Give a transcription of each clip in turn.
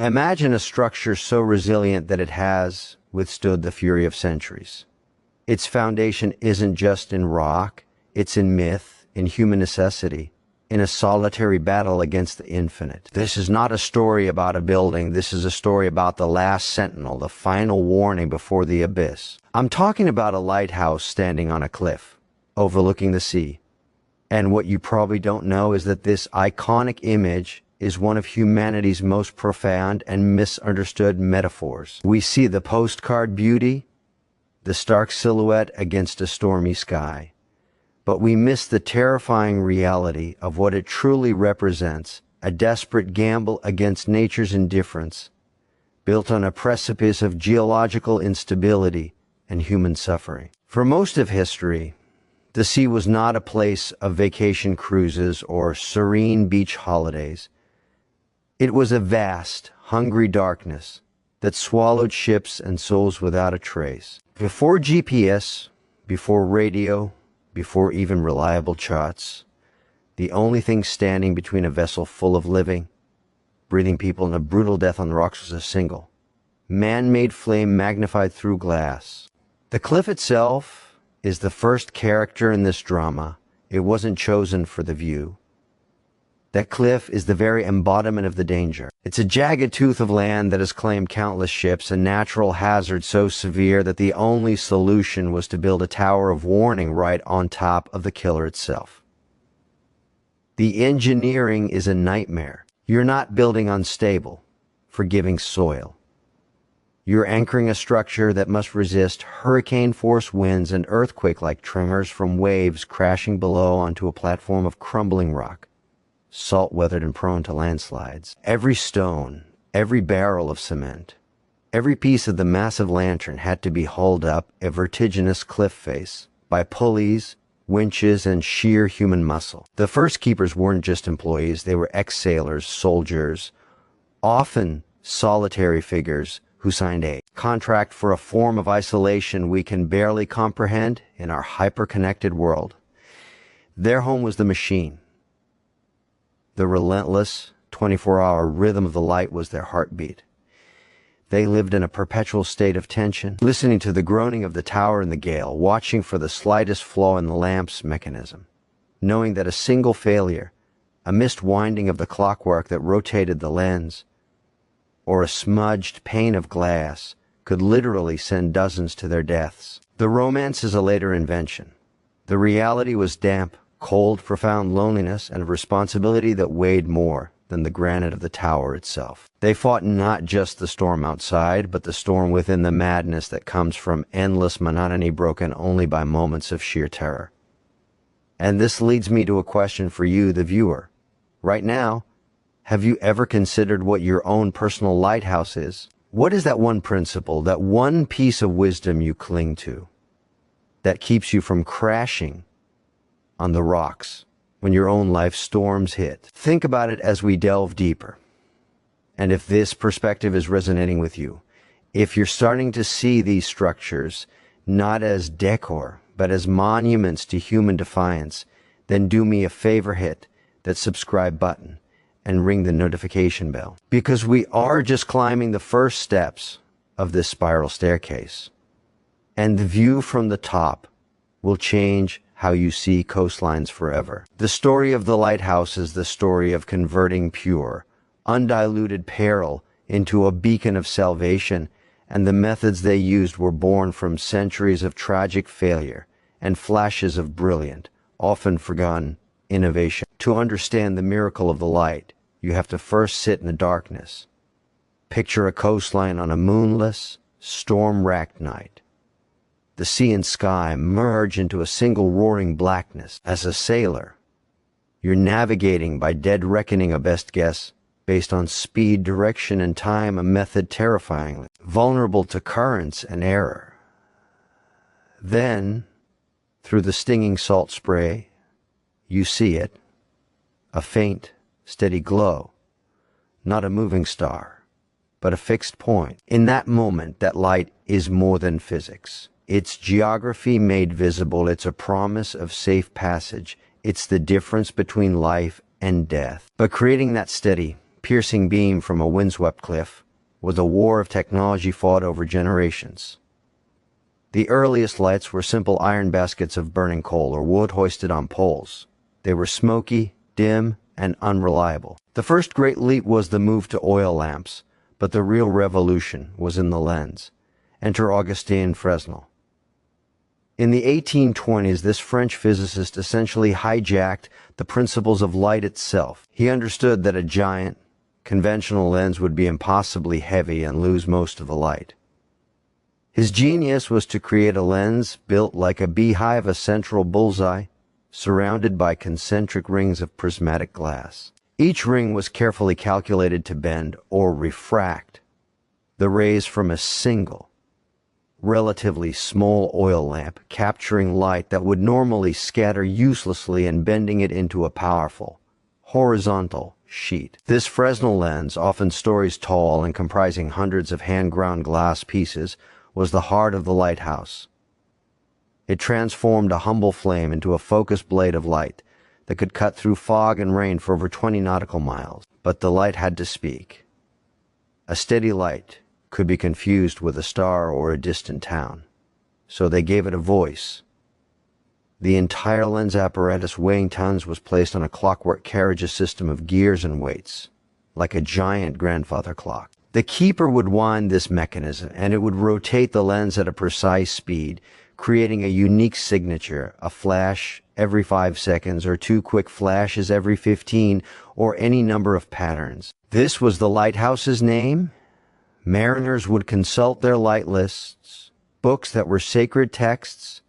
Imagine a structure so resilient that it has withstood the fury of centuries. Its foundation isn't just in rock, it's in myth, in human necessity, in a solitary battle against the infinite. This is not a story about a building, this is a story about the last sentinel, the final warning before the abyss. I'm talking about a lighthouse standing on a cliff, overlooking the sea. And what you probably don't know is that this iconic image is one of humanity's most profound and misunderstood metaphors. We see the postcard beauty, the stark silhouette against a stormy sky, but we miss the terrifying reality of what it truly represents, a desperate gamble against nature's indifference, built on a precipice of geological instability and human suffering. For most of history, the sea was not a place of vacation cruises or serene beach holidays. It was a vast, hungry darkness that swallowed ships and souls without a trace. Before GPS, before radio, before even reliable charts, the only thing standing between a vessel full of living, breathing people and a brutal death on the rocks was a single, man-made flame magnified through glass. The cliff itself is the first character in this drama. It wasn't chosen for the view. That cliff is the very embodiment of the danger. It's a jagged tooth of land that has claimed countless ships, a natural hazard so severe that the only solution was to build a tower of warning right on top of the killer itself. The engineering is a nightmare. You're not building on stable, forgiving soil. You're anchoring a structure that must resist hurricane-force winds and earthquake-like tremors from waves crashing below onto a platform of crumbling rock, salt-weathered and prone to landslides. Every stone, every barrel of cement, every piece of the massive lantern had to be hauled up a vertiginous cliff face by pulleys, winches, and sheer human muscle. The first keepers weren't just employees, they were ex-sailors, soldiers, often solitary figures who signed a contract for a form of isolation we can barely comprehend in our hyper-connected world. Their home was the machine. The relentless, 24-hour rhythm of the light was their heartbeat. They lived in a perpetual state of tension, listening to the groaning of the tower in the gale, watching for the slightest flaw in the lamp's mechanism, knowing that a single failure, a missed winding of the clockwork that rotated the lens, or a smudged pane of glass could literally send dozens to their deaths. The romance is a later invention. The reality was damp, cold, profound loneliness, and a responsibility that weighed more than the granite of the tower itself. They fought not just the storm outside, but the storm within, the madness that comes from endless monotony broken only by moments of sheer terror. And this leads me to a question for you, the viewer. Right now, have you ever considered what your own personal lighthouse is? What is that one principle, that one piece of wisdom you cling to, that keeps you from crashing on the rocks when your own life storms hit? Think about it as we delve deeper. And if this perspective is resonating with you, if you're starting to see these structures not as decor, but as monuments to human defiance, then do me a favor, hit that subscribe button and ring the notification bell. Because we are just climbing the first steps of this spiral staircase. And the view from the top will change how you see coastlines forever. The story of the lighthouse is the story of converting pure, undiluted peril into a beacon of salvation, and the methods they used were born from centuries of tragic failure and flashes of brilliant, often forgotten, innovation. To understand the miracle of the light, you have to first sit in the darkness. Picture a coastline on a moonless, storm-racked night. The sea and sky merge into a single roaring blackness. As a sailor, you're navigating by dead reckoning, a best guess, based on speed, direction, and time, a method terrifyingly vulnerable to currents and error. Then, through the stinging salt spray, you see it, a faint, steady glow, not a moving star, but a fixed point. In that moment, that light is more than physics. It's geography made visible. It's a promise of safe passage. It's the difference between life and death. But creating that steady, piercing beam from a windswept cliff, was a war of technology fought over generations. The earliest lights were simple iron baskets of burning coal or wood hoisted on poles. They were smoky, dim, and unreliable. The first great leap was the move to oil lamps, but the real revolution was in the lens. Enter Augustin Fresnel. In the 1820s, this French physicist essentially hijacked the principles of light itself. He understood that a giant, conventional lens would be impossibly heavy and lose most of the light. His genius was to create a lens built like a beehive, a central bullseye, surrounded by concentric rings of prismatic glass. Each ring was carefully calculated to bend or refract the rays from a single, relatively small oil lamp, capturing light that would normally scatter uselessly and bending it into a powerful, horizontal sheet. This Fresnel lens, often stories tall and comprising hundreds of hand-ground glass pieces, was the heart of the lighthouse. It transformed a humble flame into a focused blade of light that could cut through fog and rain for over 20 nautical miles. But the light had to speak. A steady light could be confused with a star or a distant town, so they gave it a voice. The entire lens apparatus, weighing tons, was placed on a clockwork carriage, a system of gears and weights, like a giant grandfather clock. The keeper would wind this mechanism, and it would rotate the lens at a precise speed, creating a unique signature, a flash every 5 seconds, or 2 quick flashes every 15, or any number of patterns. This was the lighthouse's name. Mariners would consult their light lists, books that were sacred texts,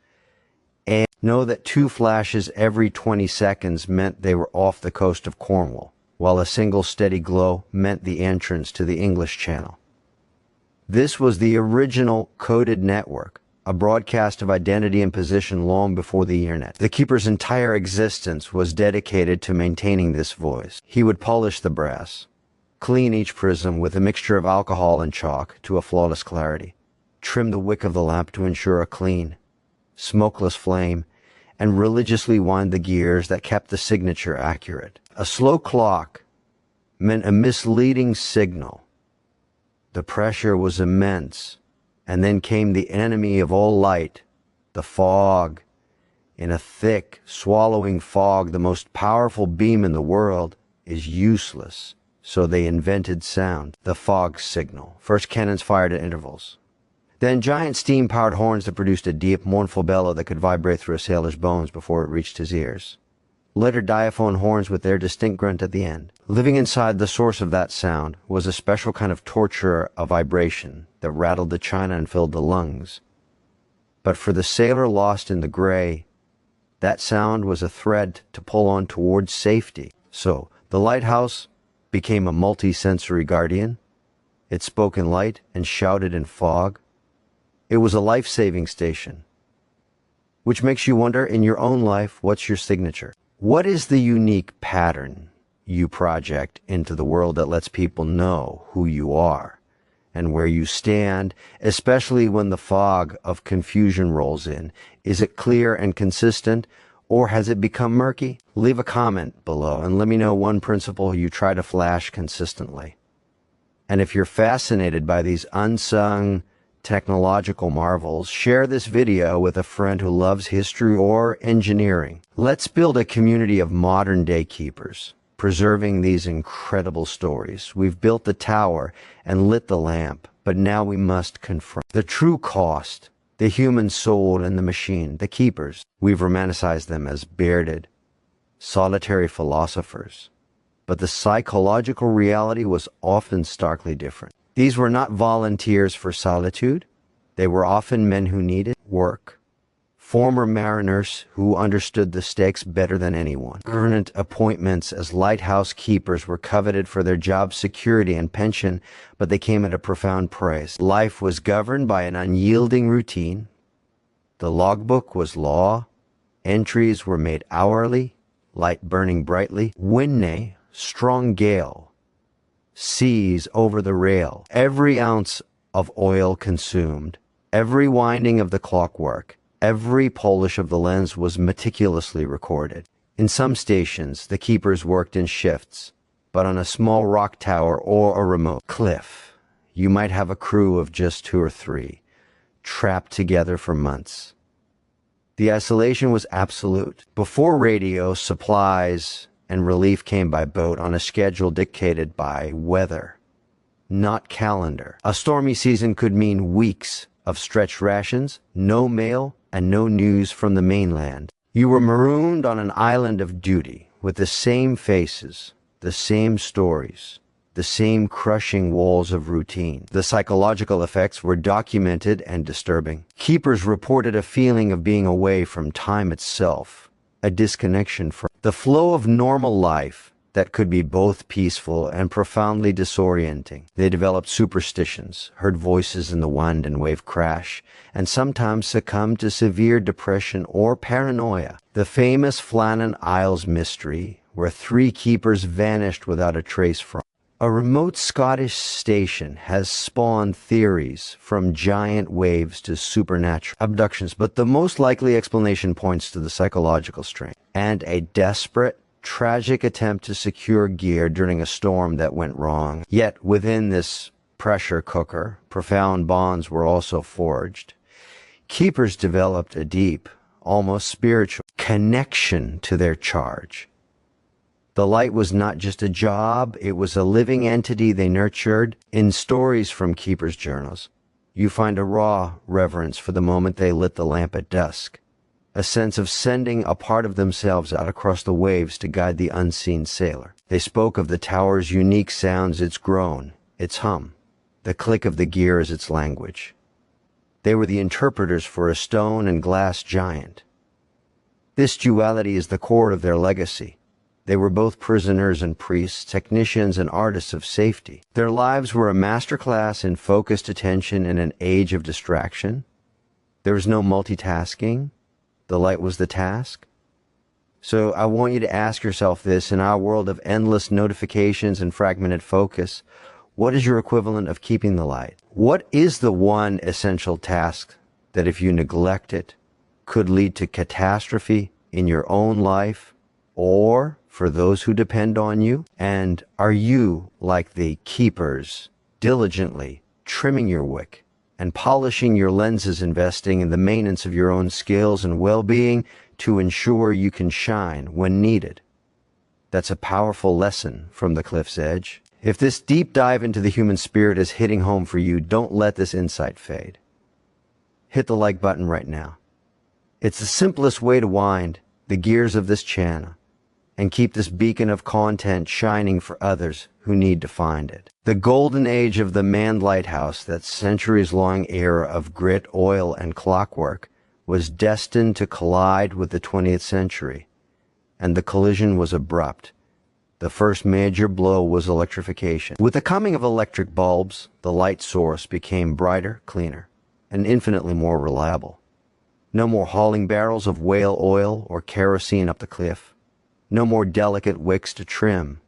and know that 2 flashes every 20 seconds meant they were off the coast of Cornwall, while a single steady glow meant the entrance to the English Channel. This was the original coded network, a broadcast of identity and position long before the internet. The keeper's entire existence was dedicated to maintaining this voice. He would polish the brass, clean each prism with a mixture of alcohol and chalk to a flawless clarity, trim the wick of the lamp to ensure a clean, smokeless flame, and religiously wind the gears that kept the signature accurate. A slow clock meant a misleading signal. The pressure was immense, and then came the enemy of all light, the fog. In a thick, swallowing fog, the most powerful beam in the world is useless. So they invented sound, the fog signal. First cannons fired at intervals. Then giant steam-powered horns that produced a deep, mournful bellow that could vibrate through a sailor's bones before it reached his ears. Later diaphone horns with their distinct grunt at the end. Living inside the source of that sound was a special kind of torture of vibration that rattled the china and filled the lungs. But for the sailor lost in the gray, that sound was a thread to pull on towards safety. So the lighthouse became a multi-sensory guardian. It spoke in light and shouted in fog. It was a life-saving station. Which makes you wonder, in your own life, what's your signature? What is the unique pattern you project into the world that lets people know who you are and where you stand, especially when the fog of confusion rolls in? Is it clear and consistent, or has it become murky? Leave a comment below and let me know one principle you try to flash consistently. And if you're fascinated by these unsung technological marvels, share this video with a friend who loves history or engineering. Let's build a community of modern-day keepers, preserving these incredible stories. We've built the tower and lit the lamp, but now we must confront the true cost, the human soul and the machine, the keepers. We've romanticized them as bearded, solitary philosophers, but the psychological reality was often starkly different. These were not volunteers for solitude. They were often men who needed work, former mariners who understood the stakes better than anyone. Permanent appointments as lighthouse keepers were coveted for their job security and pension, but they came at a profound price. Life was governed by an unyielding routine. The logbook was law. Entries were made hourly, light burning brightly. Wind, strong gale, seas over the rail. Every ounce of oil consumed, every winding of the clockwork, every polish of the lens was meticulously recorded. In some stations, the keepers worked in shifts, But on a small rock tower or a remote cliff, you might have a crew of just 2 or 3, trapped together for months. The isolation was absolute. Before radio, supplies and relief came by boat on a schedule dictated by weather, not calendar. A stormy season could mean weeks of stretched rations, no mail, and no news from the mainland. You were marooned on an island of duty with the same faces, the same stories, the same crushing walls of routine. The psychological effects were documented and disturbing. Keepers reported a feeling of being away from time itself, a disconnection from the flow of normal life that could be both peaceful and profoundly disorienting. They developed superstitions, heard voices in the wind and wave crash, and sometimes succumbed to severe depression or paranoia. The famous Flannan Isles mystery, where 3 keepers vanished without a trace from. A remote Scottish station has spawned theories from giant waves to supernatural abductions, but the most likely explanation points to the psychological strain and a desperate, tragic attempt to secure gear during a storm that went wrong. Yet within this pressure cooker, profound bonds were also forged. Keepers developed a deep, almost spiritual connection to their charge. The light was not just a job, it was a living entity they nurtured. In stories from keepers' journals, you find a raw reverence for the moment they lit the lamp at dusk, a sense of sending a part of themselves out across the waves to guide the unseen sailor. They spoke of the tower's unique sounds, its groan, its hum, the click of the gear as its language. They were the interpreters for a stone and glass giant. This duality is the core of their legacy. They were both prisoners and priests, technicians and artists of safety. Their lives were a masterclass in focused attention in an age of distraction. There was no multitasking. The light was the task. So I want you to ask yourself this: in our world of endless notifications and fragmented focus, what is your equivalent of keeping the light? What is the one essential task that, if you neglect it, could lead to catastrophe in your own life or for those who depend on you? And are you, like the keepers, diligently trimming your wick and polishing your lenses, investing in the maintenance of your own skills and well-being to ensure you can shine when needed? That's a powerful lesson from the cliff's edge. If this deep dive into the human spirit is hitting home for you, don't let this insight fade. Hit the like button right now. It's the simplest way to wind the gears of this channel and keep this beacon of content shining for others who need to find it. The golden age of the manned lighthouse, that centuries-long era of grit, oil, and clockwork, was destined to collide with the 20th century, and the collision was abrupt. The first major blow was electrification. With the coming of electric bulbs, the light source became brighter, cleaner, and infinitely more reliable. No more hauling barrels of whale oil or kerosene up the cliff. No more delicate wicks to trim.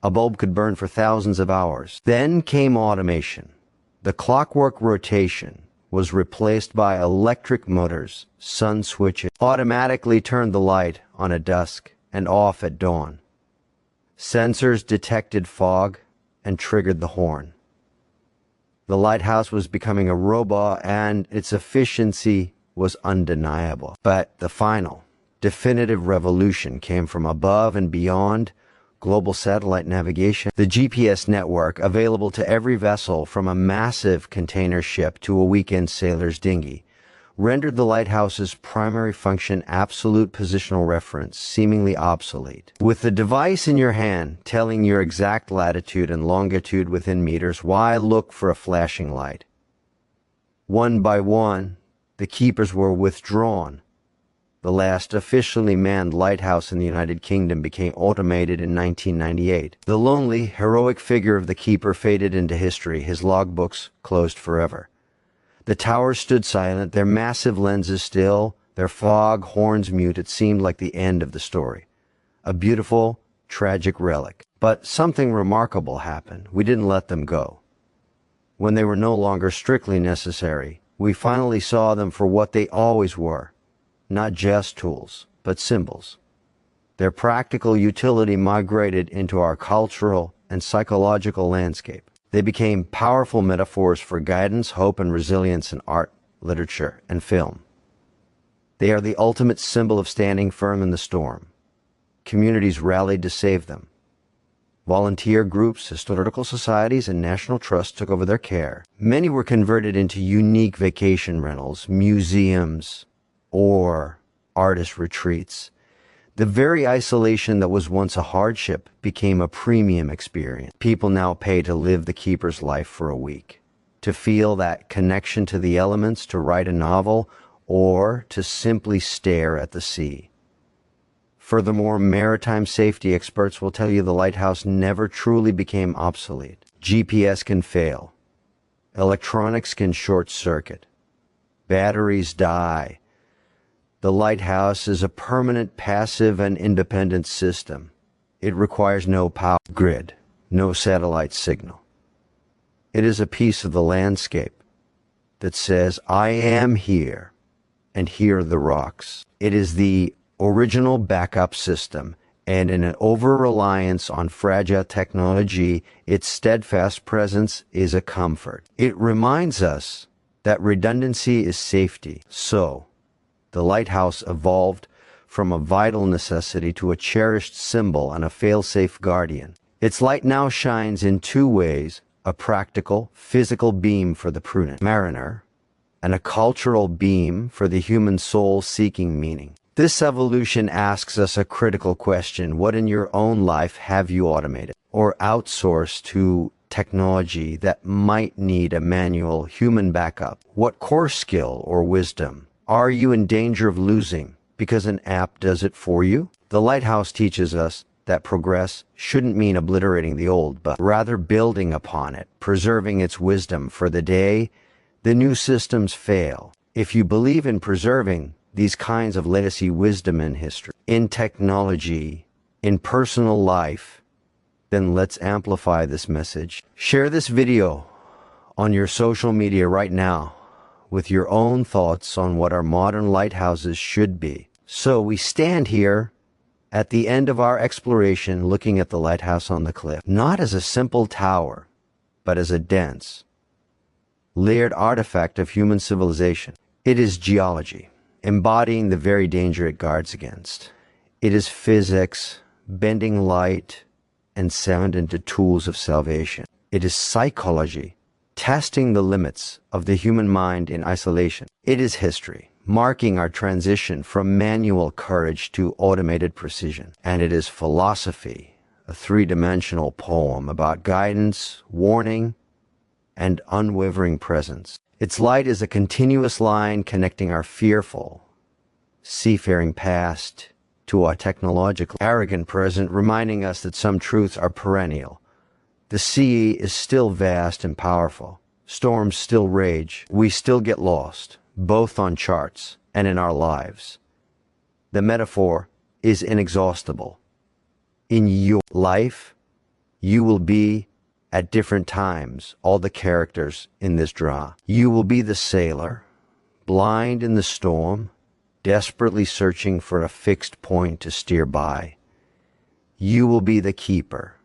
A bulb could burn for thousands of hours. Then came automation. The clockwork rotation was replaced by electric motors. Sun switches automatically turned the light on at dusk and off at dawn. Sensors detected fog and triggered the horn. The lighthouse was becoming a robot, and its efficiency was undeniable. But the final, definitive revolution came from above and beyond: global satellite navigation. The GPS network, available to every vessel from a massive container ship to a weekend sailor's dinghy, rendered the lighthouse's primary function, absolute positional reference, seemingly obsolete. With the device in your hand telling your exact latitude and longitude within meters, why look for a flashing light? One by one, the keepers were withdrawn. The last officially manned lighthouse in the United Kingdom became automated in 1998. The lonely, heroic figure of the keeper faded into history, his logbooks closed forever. The towers stood silent, their massive lenses still, their fog horns mute. It seemed like the end of the story. A beautiful, tragic relic. But something remarkable happened. We didn't let them go. When they were no longer strictly necessary, we finally saw them for what they always were. Not just tools, but symbols. Their practical utility migrated into our cultural and psychological landscape. They became powerful metaphors for guidance, hope, and resilience in art, literature, and film. They are the ultimate symbol of standing firm in the storm. Communities rallied to save them. Volunteer groups, historical societies, and national trusts took over their care. Many were converted into unique vacation rentals, museums, or artist retreats. The very isolation that was once a hardship became a premium experience. People now pay to live the keeper's life for a week, to feel that connection to the elements, to write a novel, or to simply stare at the sea. Furthermore, maritime safety experts will tell you the lighthouse never truly became obsolete. GPS can fail. Electronics can short-circuit. Batteries die. The lighthouse is a permanent, passive, and independent system. It requires no power grid, no satellite signal. It is a piece of the landscape that says, I am here, and here are the rocks. It is the original backup system, and in an over-reliance on fragile technology, its steadfast presence is a comfort. It reminds us that redundancy is safety. So, the lighthouse evolved from a vital necessity to a cherished symbol and a fail-safe guardian. Its light now shines in two ways: a practical, physical beam for the prudent mariner, and a cultural beam for the human soul seeking meaning. This evolution asks us a critical question: what in your own life have you automated or outsourced to technology that might need a manual human backup? What core skill or wisdom are you in danger of losing because an app does it for you? The lighthouse teaches us that progress shouldn't mean obliterating the old, but rather building upon it, preserving its wisdom for the day the new systems fail. If you believe in preserving these kinds of legacy wisdom in history, in technology, in personal life, then let's amplify this message. Share this video on your social media right now with your own thoughts on what our modern lighthouses should be. So we stand here at the end of our exploration, looking at the lighthouse on the cliff, not as a simple tower, but as a dense, layered artifact of human civilization. It is geology, embodying the very danger it guards against. It is physics, bending light and sound into tools of salvation. It is psychology, testing the limits of the human mind in isolation. It is history, marking our transition from manual courage to automated precision. And it is philosophy, a three-dimensional poem about guidance, warning, and unwavering presence. Its light is a continuous line connecting our fearful, seafaring past to our technological, arrogant present, reminding us that some truths are perennial. The sea is still vast and powerful. Storms still rage. We still get lost, both on charts and in our lives. The metaphor is inexhaustible. In your life, you will be, at different times, all the characters in this drama. You will be the sailor, blind in the storm, desperately searching for a fixed point to steer by. You will be the keeper,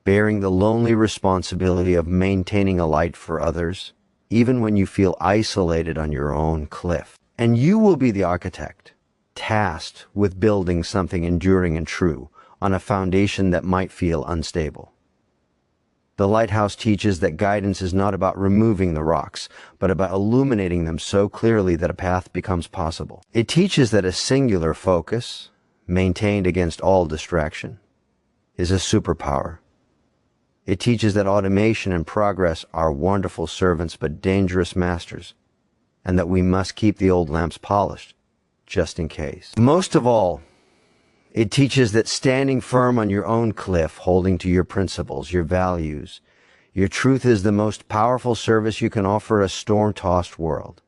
bearing the lonely responsibility of maintaining a light for others, even when you feel isolated on your own cliff. And you will be the architect, tasked with building something enduring and true on a foundation that might feel unstable. The lighthouse teaches that guidance is not about removing the rocks, but about illuminating them so clearly that a path becomes possible. It teaches that a singular focus, maintained against all distraction, is a superpower. It teaches that automation and progress are wonderful servants but dangerous masters, and that we must keep the old lamps polished, just in case. Most of all, it teaches that standing firm on your own cliff, holding to your principles, your values, your truth is the most powerful service you can offer a storm-tossed world.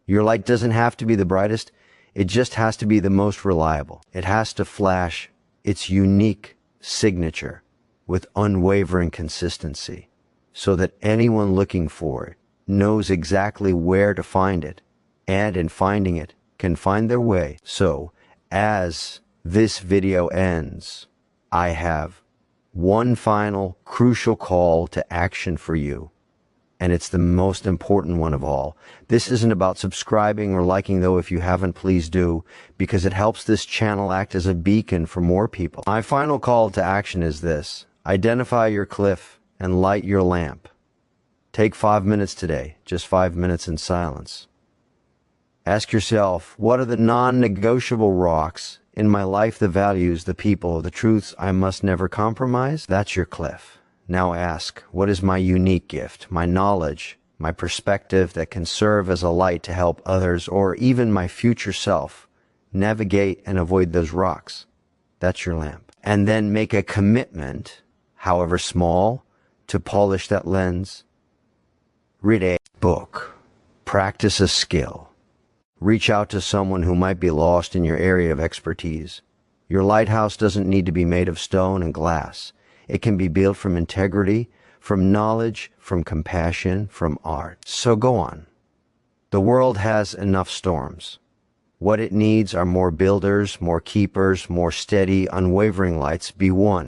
Your light doesn't have to be the brightest, it just has to be the most reliable. It has to flash its unique signature with unwavering consistency, so that anyone looking for it knows exactly where to find it, and in finding it, can find their way. So, as this video ends, I have one final crucial call to action for you. And it's the most important one of all. This isn't about subscribing or liking, though if you haven't, please do, because it helps this channel act as a beacon for more people. My final call to action is this: identify your cliff and light your lamp. Take 5 minutes today, just 5 minutes in silence. Ask yourself, what are the non-negotiable rocks in my life, the values, the people, the truths I must never compromise? That's your cliff. Now ask, what is my unique gift, my knowledge, my perspective that can serve as a light to help others or even my future self navigate and avoid those rocks? That's your lamp. And then make a commitment, however small, to polish that lens. Read a book. Practice a skill. Reach out to someone who might be lost in your area of expertise. Your lighthouse doesn't need to be made of stone and glass. It can be built from integrity, from knowledge, from compassion, from art. So go on. The world has enough storms. What it needs are more builders, more keepers, more steady, unwavering lights. Be one.